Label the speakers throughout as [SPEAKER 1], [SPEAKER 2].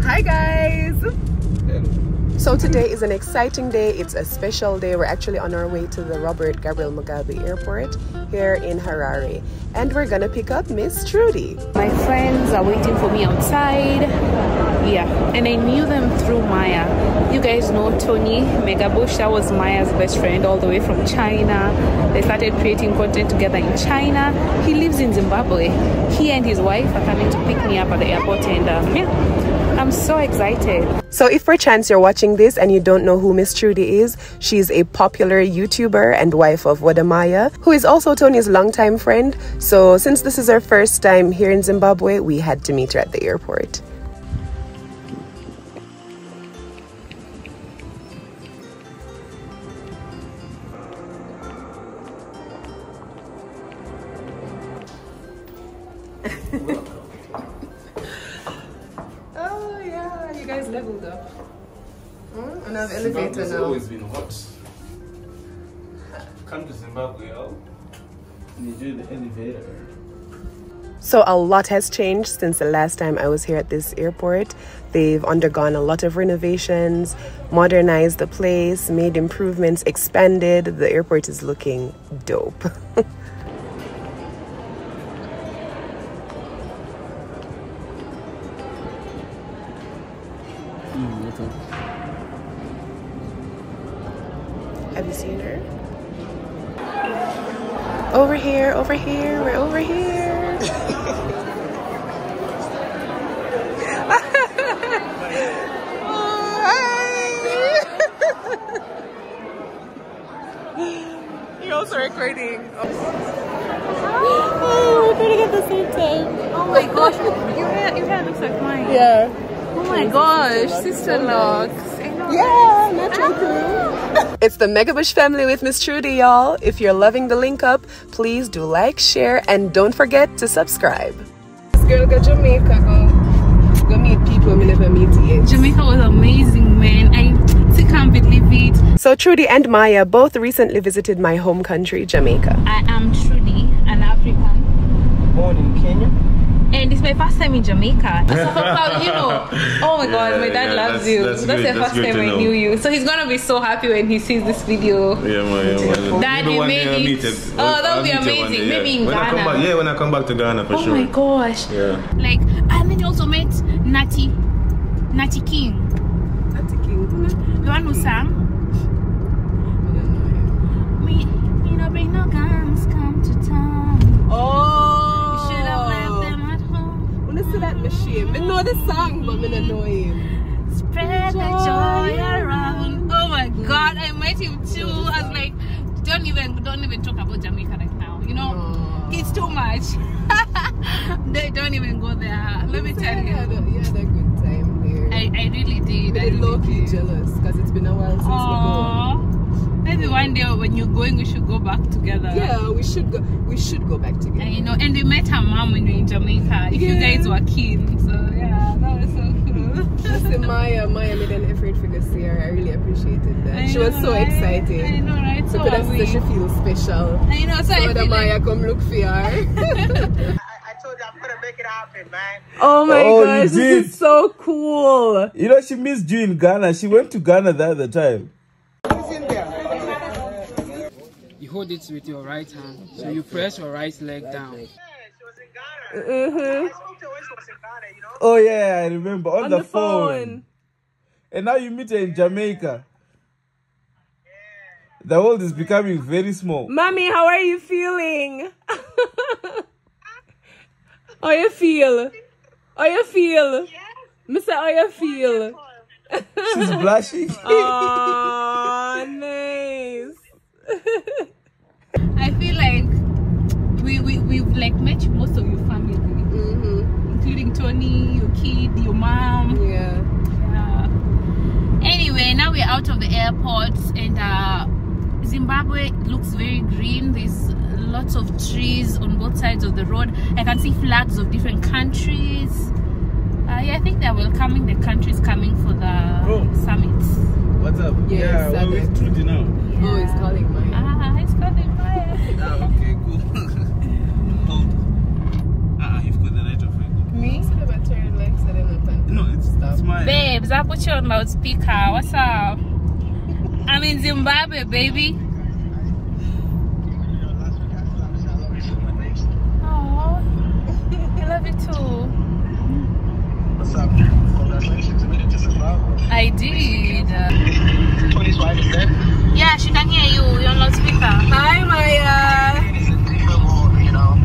[SPEAKER 1] Hi guys! So today is an exciting day. It's a special day. We're actually on our way to the Robert Gabriel Mugabe Airport here in Harare. And we're gonna pick up Miss Trudy.
[SPEAKER 2] My friends are waiting for me outside. Yeah, and I knew them through Maya. You guys know Tony Megabush. That was Maya's best friend all the way from China. They started creating content together in China. He lives in Zimbabwe. He and his wife are coming to pick me up at the airport, and yeah, I'm so excited.
[SPEAKER 1] So if per chance you're watching this and you don't know who Miss Trudy is, she's a popular YouTuber and wife of Maya, who is also Tony's longtime friend. So since this is her first time here in Zimbabwe, we had to meet her at the airport. Oh yeah, you guys leveled up. And I have elevator now.
[SPEAKER 3] Always been hot. Come to Zimbabwe, oh, and you do the elevator.
[SPEAKER 1] So a lot has changed since the last time I was here at this airport. They've undergone a lot of renovations, modernized the place, made improvements, expanded. The airport is looking dope. Have you seen her? Over here, we're over here. Oh, hi. You're also recording. Oh, we're recording at the same time.
[SPEAKER 2] Oh my gosh, your hair looks like mine.
[SPEAKER 1] Yeah.
[SPEAKER 2] Oh my gosh, sister locks.
[SPEAKER 1] Yeah, natural crew. It's the Megabush family with Miss Trudy, y'all. If you're loving the link up, please do like, share, and don't forget to subscribe. This girl go Jamaica, go meet people we never meet yet.
[SPEAKER 2] Jamaica was amazing, man. I still can't believe it.
[SPEAKER 1] So Trudy and Maya both recently visited my home country, Jamaica.
[SPEAKER 2] I am Trudy, an African.
[SPEAKER 3] Born in Kenya.
[SPEAKER 2] And it's my first time in Jamaica. So how proud, you know. Oh my god, my dad loves you. That's the first time I knew you. So he's gonna be so happy when he sees this video.
[SPEAKER 3] Yeah, man.
[SPEAKER 2] Dad, we made it. Oh, that would be amazing. Maybe in Ghana.
[SPEAKER 3] When I come back to Ghana for sure.
[SPEAKER 2] Oh my gosh.
[SPEAKER 3] Yeah.
[SPEAKER 2] Like, and then you also met Natty King.
[SPEAKER 1] Natty King.
[SPEAKER 2] The one who sang. Me no bring no guns, come to town.
[SPEAKER 1] Oh. See that machine. I know the song, but I don't know him.
[SPEAKER 2] Spread the joy around. Oh my god, I met him too. I was like, don't even talk about Jamaica right now. You know, it's too much. They don't even go there. Let me tell you. You had a good time there. I really did. I really low-key
[SPEAKER 1] jealous because it's been a while since we go.
[SPEAKER 2] Maybe one day when you're going, we should go back together.
[SPEAKER 1] Yeah, we should go. We should go back together.
[SPEAKER 2] You know, and we met her mom when we were in Jamaica. If you guys were keen, so yeah, that was so cool.
[SPEAKER 1] Listen, Maya made an effort for this year. I really appreciated that. She was so excited.
[SPEAKER 2] I know, right?
[SPEAKER 1] So that she feels special.
[SPEAKER 2] I know. So
[SPEAKER 1] the Maya come look for her.
[SPEAKER 4] I told you I'm gonna make it happen, man.
[SPEAKER 1] Oh my gosh, this is so cool.
[SPEAKER 3] You know, she missed you in Ghana. She went to Ghana the other time.
[SPEAKER 5] You hold it with your right hand, so you press your right leg down.
[SPEAKER 4] Yeah, she was in Ghana. I spoke to her when she was in Ghana, you know.
[SPEAKER 3] Oh yeah, I remember on the phone. And now you meet her in Jamaica. Yeah. The world is becoming very small.
[SPEAKER 1] Mommy, how are you feeling? How you feel? How you feel?
[SPEAKER 4] Yes.
[SPEAKER 1] Mister, how you feel?
[SPEAKER 3] She's blushing.
[SPEAKER 1] Oh, nice.
[SPEAKER 2] I feel like we've like met most of your family, including Tony, your kid, your mom.
[SPEAKER 1] Yeah.
[SPEAKER 2] Anyway, now we're out of the airport, and Zimbabwe looks very green. There's lots of trees on both sides of the road. I can see flags of different countries. Yeah, I think they're welcoming the countries coming for the summit.
[SPEAKER 3] What's up?
[SPEAKER 1] Yes,
[SPEAKER 3] yeah, we're with Trudy now.
[SPEAKER 2] Yeah.
[SPEAKER 1] Oh, he's calling Maya.
[SPEAKER 2] He's calling Maya.
[SPEAKER 3] Okay, cool. You've got the right of way.
[SPEAKER 1] Me? No, it's
[SPEAKER 2] Babes, I put you on loudspeaker. What's up? I'm in Zimbabwe, baby. Oh, I love you too.
[SPEAKER 4] What's up? Congratulations, you made it to Zimbabwe.
[SPEAKER 2] I did.
[SPEAKER 4] Tony's wife is there?
[SPEAKER 2] Yeah, she can hear you. You're on loudspeaker.
[SPEAKER 1] Hi, Maya.
[SPEAKER 4] You know.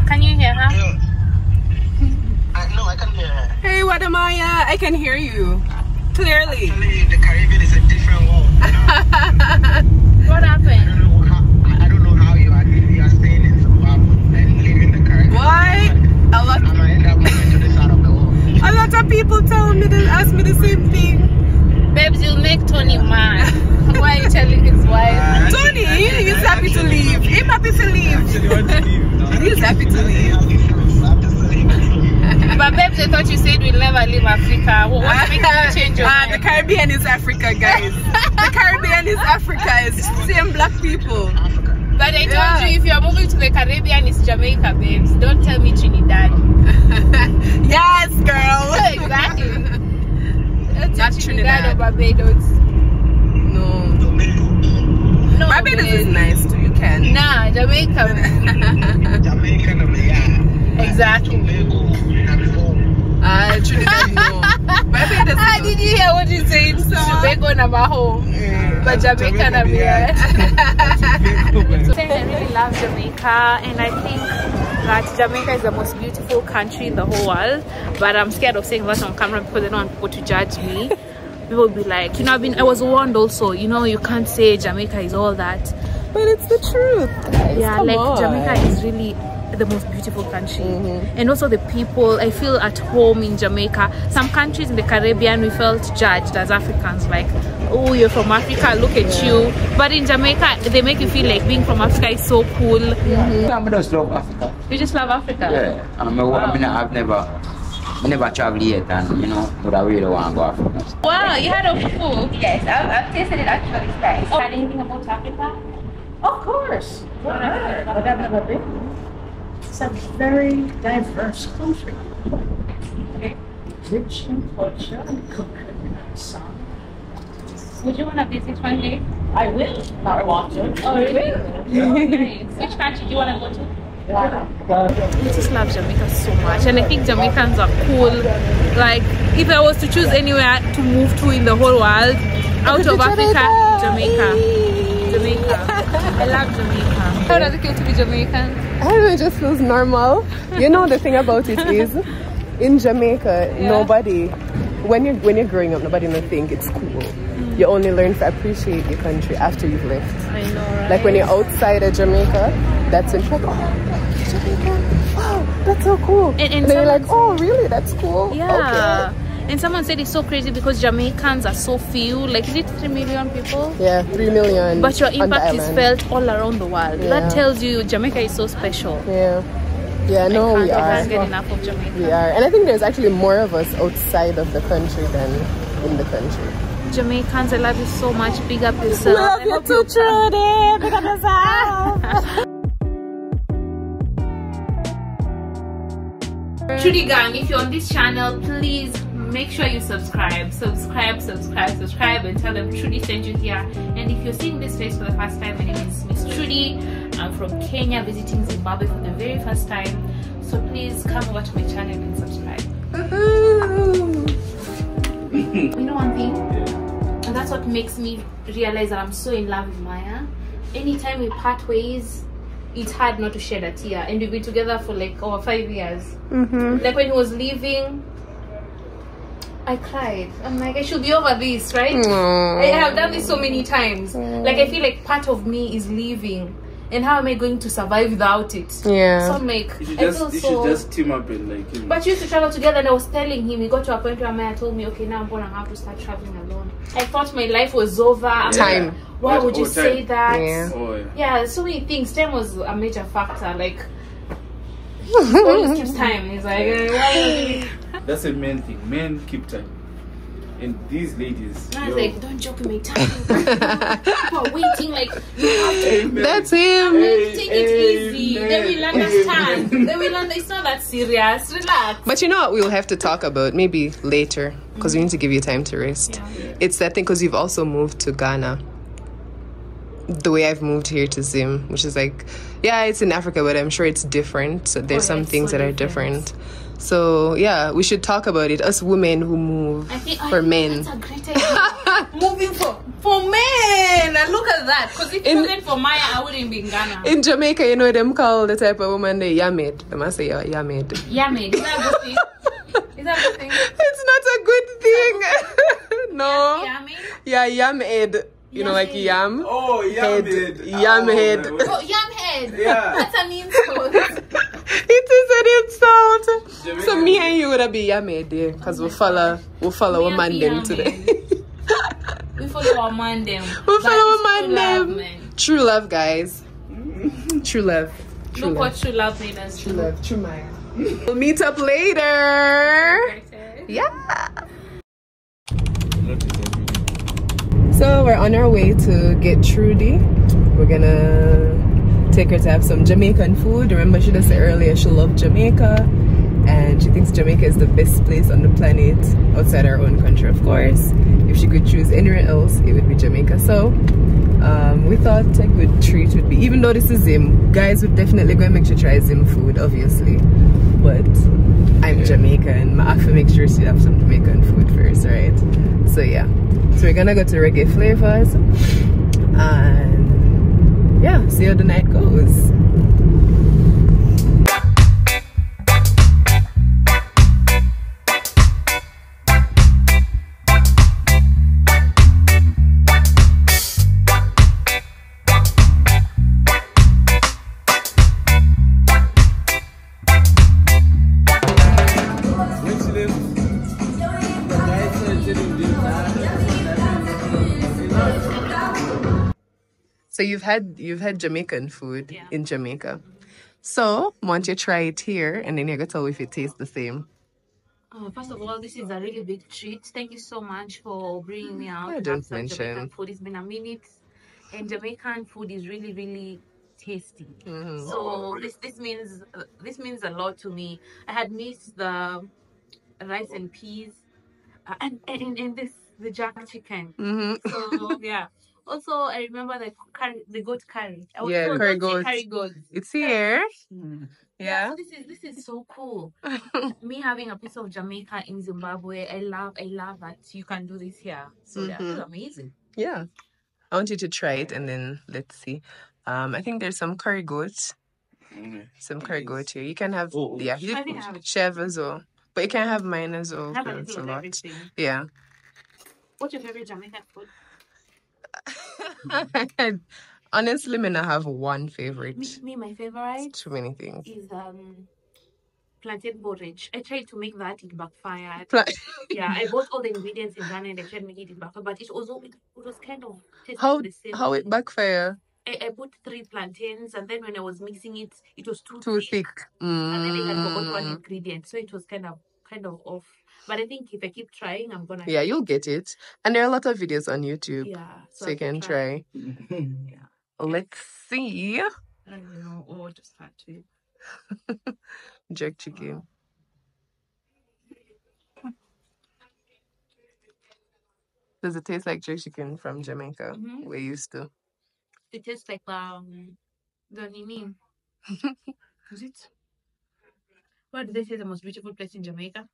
[SPEAKER 2] Can you hear her?
[SPEAKER 4] Yeah. No, I can hear her.
[SPEAKER 1] Hey, what am I? I can hear you clearly.
[SPEAKER 4] Actually, the Caribbean is a different world. You know?
[SPEAKER 2] What happened?
[SPEAKER 4] I don't know how you are staying in Zimbabwe and living the Caribbean.
[SPEAKER 1] Why?
[SPEAKER 4] I'm gonna end up moving to this side of the world.
[SPEAKER 1] A lot of people ask me the same thing.
[SPEAKER 2] Babes, you'll make Tony mad. Why are you telling his wife?
[SPEAKER 1] Tony, he's happy to leave. He's happy to leave. He's happy to leave.
[SPEAKER 2] But babes, I thought you said we'll never leave Africa. What's making you change your mind?
[SPEAKER 1] The Caribbean is Africa, guys. The Caribbean is Africa. It's same black people.
[SPEAKER 2] But I told you, if you're moving to the Caribbean, it's Jamaica, babes. Don't tell me Trinidad.
[SPEAKER 1] Yes, girl.
[SPEAKER 2] Exactly.
[SPEAKER 1] Not Trinidad
[SPEAKER 2] or Barbados.
[SPEAKER 1] No.
[SPEAKER 2] No,
[SPEAKER 1] Barbados is nice too. You can.
[SPEAKER 2] Nah, Jamaica.
[SPEAKER 4] Jamaican, yeah.
[SPEAKER 2] Exactly.
[SPEAKER 1] Trinidad, no. Barbados.
[SPEAKER 2] Ah, did you hear what he said? Tobago number home. But Jamaica number yeah. I really love Jamaica, and I think that Jamaica is the most beautiful country in the whole world. But I'm scared of saying that on camera because I don't want people to judge me. People will be like, you know, I was warned also, you know, you can't say Jamaica is all that.
[SPEAKER 1] But it's the truth, guys.
[SPEAKER 2] Yeah,
[SPEAKER 1] Come
[SPEAKER 2] like
[SPEAKER 1] on.
[SPEAKER 2] Jamaica is really the most beautiful country. And also the people, I feel at home in Jamaica. Some countries in the Caribbean we felt judged as Africans, like, oh, you're from Africa, look at you. But in Jamaica they make you feel like being from Africa is so cool.
[SPEAKER 6] I just love Africa.
[SPEAKER 2] You just love Africa?
[SPEAKER 6] Yeah, I've never traveled yet, and you know, but I really want to go Africa.
[SPEAKER 2] Wow, you had a food?
[SPEAKER 7] Yes, I've tasted it actually. It's nice.
[SPEAKER 2] Oh, anything about Africa?
[SPEAKER 7] Of course. But I've never been. It's a very diverse country. Rich in culture and cooking and song.
[SPEAKER 2] Would you want to visit one day?
[SPEAKER 7] I will. I want to.
[SPEAKER 2] Oh, really? Nice. Which country do you want to go to? I just love Jamaica so much, and I think Jamaicans are cool. Like, if I was to choose anywhere to move to in the whole world, out of Africa, Jamaica. I love Jamaica. How does it feel to be Jamaican?
[SPEAKER 1] I don't know, it just feels normal. You know, the thing about it is, in Jamaica, nobody, when you're growing up, nobody may think it's cool. You only learn to appreciate your country after you've left.
[SPEAKER 2] I know, right?
[SPEAKER 1] Like when you're outside of Jamaica, that's when people go, oh, Jamaica, wow, that's so cool. And then you're like, oh, really? That's cool?
[SPEAKER 2] Yeah.
[SPEAKER 1] Okay.
[SPEAKER 2] And someone said it's so crazy because Jamaicans are so few. Like, is it 3 million people?
[SPEAKER 1] Yeah, 3 million.
[SPEAKER 2] But your impact is felt all around the world.
[SPEAKER 1] Yeah.
[SPEAKER 2] That tells you Jamaica is so special.
[SPEAKER 1] Yeah. Yeah, no, we are.
[SPEAKER 2] I can't get enough of Jamaica.
[SPEAKER 1] We are. And I think there's actually more of us outside of the country than in the country.
[SPEAKER 2] Jamaicans, I love you so much. Big up yourself.
[SPEAKER 1] Love you too, Trudy. Big up yourself.
[SPEAKER 2] Trudy gang, if you're on this channel, please make sure you subscribe, and tell them Trudy sent you here. And if you're seeing this face for the first time, my name is Miss Trudy. I'm from Kenya, visiting Zimbabwe for the very first time. So please come over to my channel and subscribe. You know one thing? And that's what makes me realize that I'm so in love with Maya. Anytime we part ways, it's hard not to shed a tear. And we've been together for like over 5 years. Like when he was leaving, I cried. I'm like, I should be over this, right? I have done this so many times. Like, I feel like part of me is leaving, and how am I going to survive without it?
[SPEAKER 3] Yeah.
[SPEAKER 2] So I'm like,
[SPEAKER 3] You should
[SPEAKER 2] I
[SPEAKER 3] just,
[SPEAKER 2] feel
[SPEAKER 3] you
[SPEAKER 2] so.
[SPEAKER 3] should just team up and like. You know.
[SPEAKER 2] But you used to travel together, and I was telling him, we got to a point where Maya told me, okay, now I'm gonna have to start traveling alone. I thought my life was over. I'm
[SPEAKER 3] Time.
[SPEAKER 2] Like, why would you say that?
[SPEAKER 3] Yeah. Oh, yeah.
[SPEAKER 2] Yeah, so many things. Time was a major factor. Like, always keeps time. He's like, why?
[SPEAKER 3] That's the main thing. Men keep time. And these ladies.
[SPEAKER 2] I was like, don't joke with me, time. People are waiting, like, you have to.
[SPEAKER 1] That's him.
[SPEAKER 2] Take it easy. They will understand. They will understand. It's not that serious. Relax.
[SPEAKER 1] But you know what we'll have to talk about maybe later because we need to give you time to rest.
[SPEAKER 2] Yeah.
[SPEAKER 1] It's that thing because you've also moved to Ghana. The way I've moved here to Zim, which is like, yeah, it's in Africa, but I'm sure it's different. So there's some things that are different. So yeah, we should talk about it. Us women who move for men.
[SPEAKER 2] That's a great idea. Moving for men. And look at that. Because if it wasn't for Maya, I wouldn't be in Ghana.
[SPEAKER 1] In Jamaica, you know them call the type of woman they yamed. They must say yamed.
[SPEAKER 2] Yamed. Is that a good thing? Is that a good thing?
[SPEAKER 1] It's not a good thing. No.
[SPEAKER 2] Yamed?
[SPEAKER 1] Yeah, yamed. You know, like yam.
[SPEAKER 3] Oh, yam head.
[SPEAKER 1] Yam head.
[SPEAKER 2] Oh, yam head.
[SPEAKER 3] Yeah.
[SPEAKER 2] That's an insult.
[SPEAKER 1] It is an insult. Jamaican. So me and you would be yam head there because we'll follow our man them today.
[SPEAKER 2] We follow our man them.
[SPEAKER 1] We'll follow our man them. True love, guys. True love. True
[SPEAKER 2] Look
[SPEAKER 1] love.
[SPEAKER 2] what true love made us
[SPEAKER 1] True
[SPEAKER 2] do.
[SPEAKER 1] love. True Maya. We'll meet up later. Yeah. So we're on our way to get Trudy. We're gonna take her to have some Jamaican food. Remember, she just said earlier she loved Jamaica and she thinks Jamaica is the best place on the planet outside our own country, of course. If she could choose anywhere else, it would be Jamaica. So we thought a good treat would be, even though this is Zim, guys would definitely go and make sure try Zim food, obviously. But I'm Jamaican, I have to make sure she have some Jamaican food first, right? So yeah. So we're gonna go to Reggae Flavors and yeah, see how the night goes. So you've had Jamaican food in Jamaica. So why don't you try it here and then you can tell if it tastes the same.
[SPEAKER 2] First of all, this is a really big treat. Thank you so much for bringing me out.
[SPEAKER 1] Don't mention.
[SPEAKER 2] Jamaican food. It's been a minute, and Jamaican food is really, really tasty. So this means a lot to me. I had missed the rice and peas, and the jack chicken. So yeah. Also, I remember the goat curry.
[SPEAKER 1] Curry goat. It's here. Yeah.
[SPEAKER 2] So this is so cool. Me having a piece of Jamaica in Zimbabwe, I love that you can do this here. So yeah, it's amazing.
[SPEAKER 1] Yeah. I want you to try it and then let's see. I think there's some curry goat. Some curry goat here. You can have chef as well. But you can have mine as well.
[SPEAKER 2] Have a little of everything.
[SPEAKER 1] Yeah.
[SPEAKER 2] What's your favorite Jamaican food?
[SPEAKER 1] Honestly, I have one favorite.
[SPEAKER 2] Me, my favorite.
[SPEAKER 1] Too many things.
[SPEAKER 2] Is plantain porridge. I tried to make that, it backfired. Yeah, I bought all the ingredients in Ghana and I tried to make it backfire, but it was kind of tasting the same.
[SPEAKER 1] How it backfire?
[SPEAKER 2] I put 3 plantains and then when I was mixing it, it was too thick.
[SPEAKER 1] And
[SPEAKER 2] then I had forgot one ingredient, so it was kind of off. But I think if I keep trying, I'm gonna.
[SPEAKER 1] Yeah, you'll get it. And there are a lot of videos on YouTube.
[SPEAKER 2] Yeah,
[SPEAKER 1] so you can try.
[SPEAKER 2] Yeah.
[SPEAKER 1] Let's see.
[SPEAKER 2] I don't know. Oh, just had to.
[SPEAKER 1] Jerk chicken. Does it taste like jerk chicken from Jamaica? We used to.
[SPEAKER 2] It tastes like the nini. Is it? What do they say the most beautiful place in Jamaica?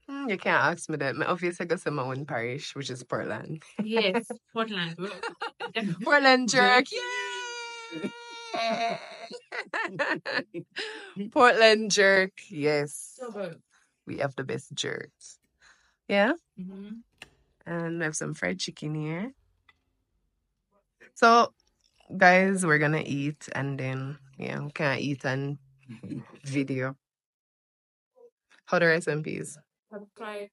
[SPEAKER 1] You can't ask me that. Obviously, I got my own parish, which is Portland.
[SPEAKER 2] Yes, Portland.
[SPEAKER 1] Portland jerk. Yay! Portland jerk. Yes.
[SPEAKER 2] So good.
[SPEAKER 1] We have the best jerks. Yeah? And we have some fried chicken here. So, guys, we're going to eat and then, yeah, we can eat and video. How the rice and peas?
[SPEAKER 2] I'll try.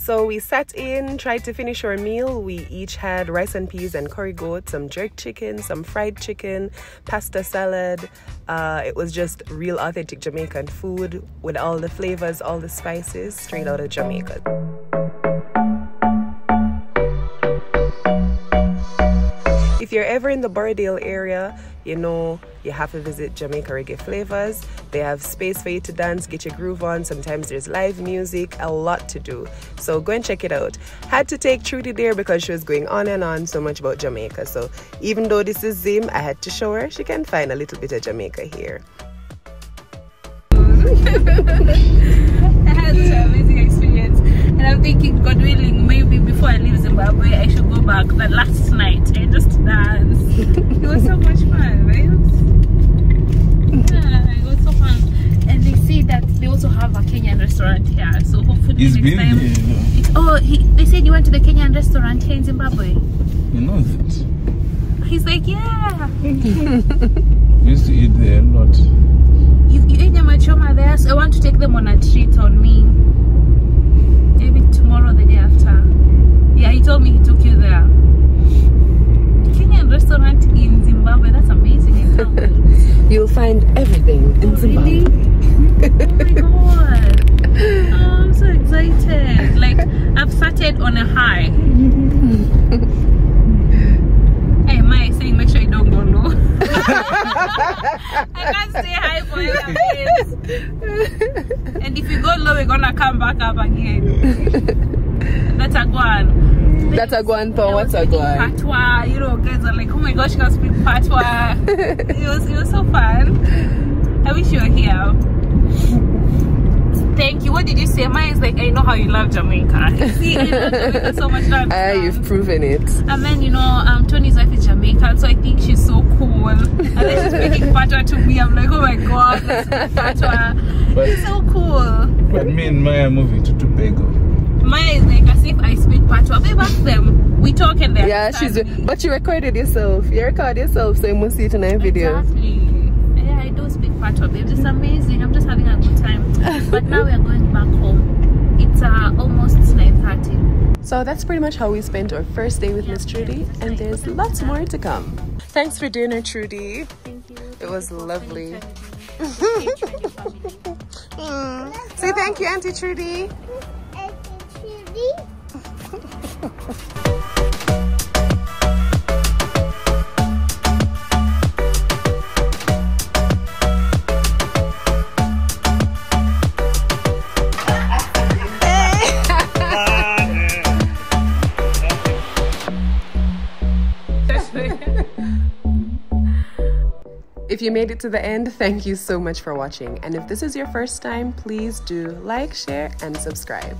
[SPEAKER 1] So we sat in, tried to finish our meal. We each had rice and peas and curry goat, some jerk chicken, some fried chicken, pasta salad. It was just real authentic Jamaican food with all the flavors, all the spices, straight out of Jamaica. If you're ever in the Borrowdale area, you know you have to visit Jamaica Reggae Flavors. They have space for you to dance, get your groove on. Sometimes there's live music, a lot to do. So go and check it out. Had to take Trudy there because she was going on and on so much about Jamaica. So even though this is Zim, I had to show her she can find a little bit of Jamaica here.
[SPEAKER 2] I had an amazing experience, and I'm thinking, God willing, maybe before I leave Zimbabwe, I should go back. But last night, I just danced. It was so much fun, right? Yeah, it was so fun. And they say that they also have a Kenyan restaurant here, so hopefully next time. They said you went to the Kenyan restaurant here in Zimbabwe.
[SPEAKER 3] He knows it.
[SPEAKER 2] He's like, yeah.
[SPEAKER 3] We used to eat there a lot.
[SPEAKER 2] You ate them at Choma there, so I want to take them on a treat on me. Maybe tomorrow, the day after. Yeah, he told me he took you there. Kenyan restaurant in Zimbabwe, that's amazing.
[SPEAKER 1] You'll find everything in Zimbabwe.
[SPEAKER 2] Really? Oh my god. Oh, I'm so excited. Like, I've started on a high. Hey, Maya saying make sure you don't go low. I can't stay high forever, kids. And if you go low, we're gonna come back up again. That's a guan.
[SPEAKER 1] That's a guan, Paul. What's a guan?
[SPEAKER 2] Patois. You know, guys are like, oh my gosh, you can speak patois. It was so fun. I wish you were here. Thank you. What did you say? Mine is like, I know how you love Jamaica. See, I love Jamaica so much now.
[SPEAKER 1] You've proven it.
[SPEAKER 2] And then, you know, Tony's wife is Jamaican, so I think she's so cool. And then she's speaking patois to me. I'm like, oh my god, patois. It's so cool.
[SPEAKER 3] But me and Maya are moving to Tobago.
[SPEAKER 2] Maya is like as if I speak patois. Babe, ask them. We talk and they
[SPEAKER 1] but you recorded yourself. You recorded yourself, so you must see it in a video.
[SPEAKER 2] Exactly. Yeah, I do speak patois, babe. It's amazing. I'm just having a good time. But now we are going back home. It's almost 9:30.
[SPEAKER 1] So that's pretty much how we spent our first day with Miss Trudy, and there's lots more to come. Thanks for dinner, Trudy.
[SPEAKER 2] Thank you.
[SPEAKER 1] It was lovely. Say thank you, Auntie Trudy. If you made it to the end, thank you so much for watching. And if this is your first time, please do like, share, and subscribe.